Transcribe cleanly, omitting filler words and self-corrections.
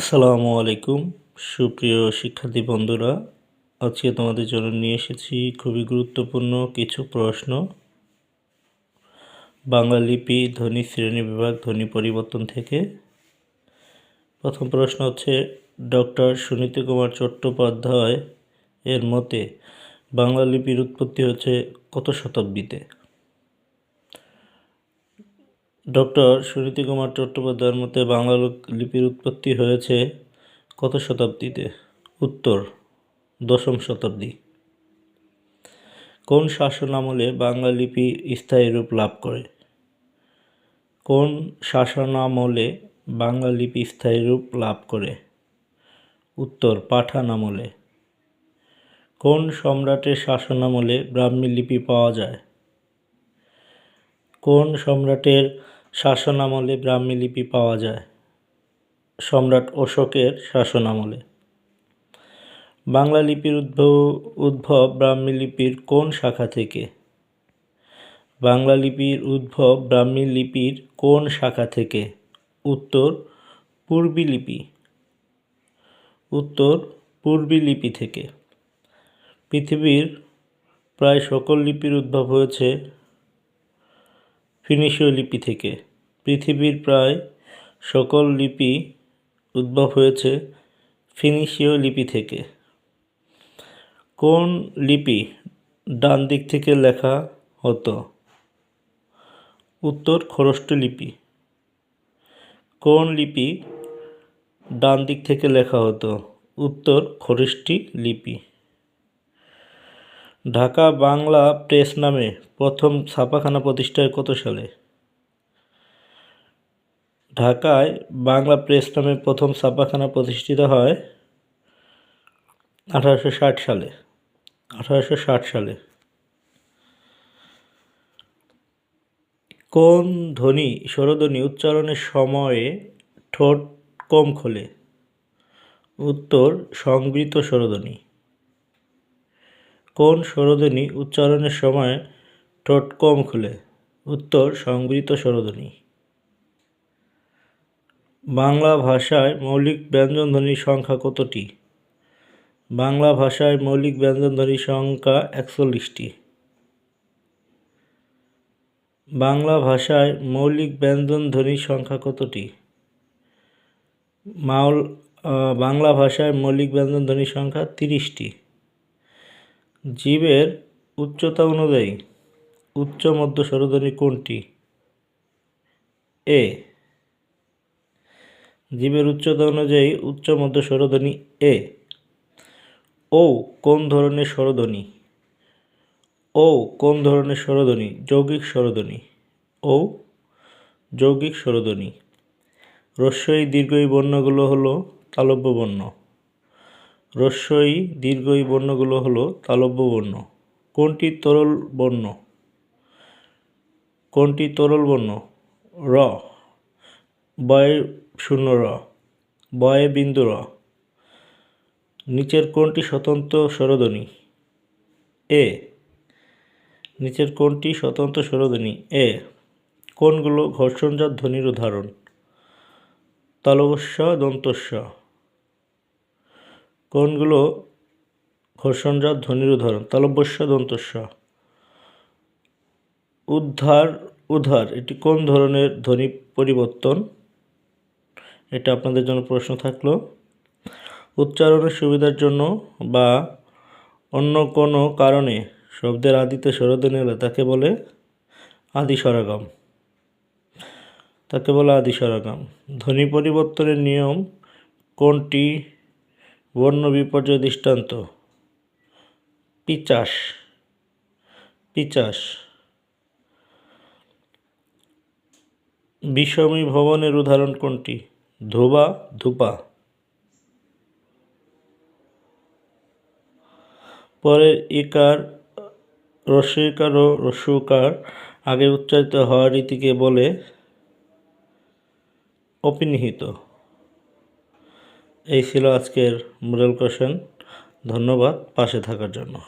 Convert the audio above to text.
আসসালামু আলাইকুম সুপ্রিয় শিক্ষার্থী বন্ধুরা, আজকে তোমাদের জন্য নিয়ে এসেছি খুবই গুরুত্বপূর্ণ কিছু প্রশ্ন। বাংলা লিপি ধ্বনি শ্রেণী বিভাগ ধ্বনি পরিবর্তন থেকে। প্রথম প্রশ্ন হচ্ছে, ডক্টর সুনীতি কুমার চট্টোপাধ্যায় এর মতে বাংলা লিপির উৎপত্তি হচ্ছে কত শতাব্দীতে? ডক্টর সুনীতি কুমার চট্টোপাধ্যায়ের মতে বাংলা লিপির উৎপত্তি হয়েছে কত শতাব্দীতে? উত্তর, দশম শতাব্দী। কোন শাসনামলে বাংলা লিপি স্থায়ী রূপ লাভ করে? কোন শাসনামলে বাংলা লিপি স্থায়ী রূপ লাভ করে? উত্তর, পাঠান আমলে। কোন সম্রাটের শাসনামলে ব্রাহ্মী লিপি পাওয়া যায়? কোন সম্রাটের শাসনামলে ব্রাহ্মী লিপি পাওয়া যায়? সম্রাট অশোকের শাসনামলে। বাংলা লিপির উদ্ভব ব্রাহ্মী লিপির কোন শাখা থেকে? বাংলা লিপির উদ্ভব ব্রাহ্মী লিপির কোন শাখা থেকে? উত্তর, পূর্বী লিপি। উত্তর, পূর্বী লিপি থেকে। পৃথিবীর প্রায় সকল লিপির উদ্ভব হয়েছে ফিনিশীয় লিপি থেকে। পৃথিবীর প্রায় সকল লিপি উদ্ভব হয়েছে ফিনিশীয় লিপি থেকে। কোন লিপি ডান দিক থেকে লেখা হতো? উত্তর, খরোষ্ঠ লিপি। কোন লিপি ডান দিক থেকে লেখা হতো? উত্তর, খরোষ্ঠী লিপি। ঢাকা বাংলা প্রেস নামে প্রথম ছাপাখানা প্রতিষ্ঠা হয় কত সালে? ঢাকায় বাংলা প্রেস নামে প্রথম ছাপাখানা প্রতিষ্ঠিত হয় 1860 সালে। 1860 সালে। কোন ধ্বনি স্বরধ্বনি উচ্চারণের সময়ে ঠোঁট কম খোলে? উত্তর, সংবৃত স্বরধ্বনি। কোন স্বরধ্বনি উচ্চারণের সময় ঠোঁট কম খোলে? উত্তর, সংবৃত স্বরধ্বনি। বাংলা ভাষায় মৌলিক ব্যঞ্জনধ্বনির সংখ্যা কতটি? বাংলা ভাষায় মৌলিক ব্যঞ্জনধ্বনির সংখ্যা 41টি। বাংলা ভাষায় মৌলিক ব্যঞ্জনধ্বনির সংখ্যা কতটি? বাংলা ভাষায় মৌলিক ব্যঞ্জনধ্বনির সংখ্যা 30টি। জীবের উচ্চতা অনুযায়ী উচ্চ মধ্য স্বরধ্বনি কোনটি? এ। জীবের উচ্চতা অনুযায়ী উচ্চ মধ্য স্বরধ্বনি এ। ও কোন ধরনের স্বরধ্বনি? ও কোন ধরনের স্বরধ্বনি? যৌগিক স্বরধ্বনি। ও যৌগিক স্বরধ্বনি। হ্রস্বই দীর্ঘই বর্ণগুলো হলো তালব্য বর্ণ। হ্রস্বই দীর্ঘই বর্ণগুলো হলো তালব্য বর্ণ। কোনটি তরল বর্ণ? কোনটি তরল বর্ণ? র। বয়ে শূন্য র। বয়ে বিন্দু র। নিচের কোনটি স্বতন্ত্র স্বরধ্বনি? এ। নিচের কোনটি স্বতন্ত্র স্বরধ্বনি? এ। কোনগুলো ঘর্ষণজাত ধ্বনির উদাহরণ? তালবস্য, দন্তস্য। কোনগুলো ঘর্ষণজাত ধ্বনির উদাহরণ? তালব্যস্য, দন্তস্য। উদ্ধার, উদ্ধার এটি কোন ধরনের ধ্বনি পরিবর্তন? এটা আপনাদের জন্য প্রশ্ন থাকলো। উচ্চারণের সুবিধার জন্য বা অন্য কোনো কারণে শব্দের আদিতে স্বরধ্বনি হলে তাকে বলে আদি স্বরাগম। তাকে বলে আদি স্বরাগম। ধ্বনি পরিবর্তনের নিয়ম কোনটি বর্ণ বিপর্যয় দৃষ্টান্ত? পিচাস। পিচাস। বিষমী ভবনের উদাহরণ কোনটি? ধোবা, ধূপা। পরের ইকার, রস্বইকার ও হ্রস্বইকার আগে উচ্চারিত হওয়ার রীতিকে বলে অপিনিহিত। এই ছিল আজকের মডেল কোশ্চেন। ধন্যবাদ পাশে থাকার জন্য।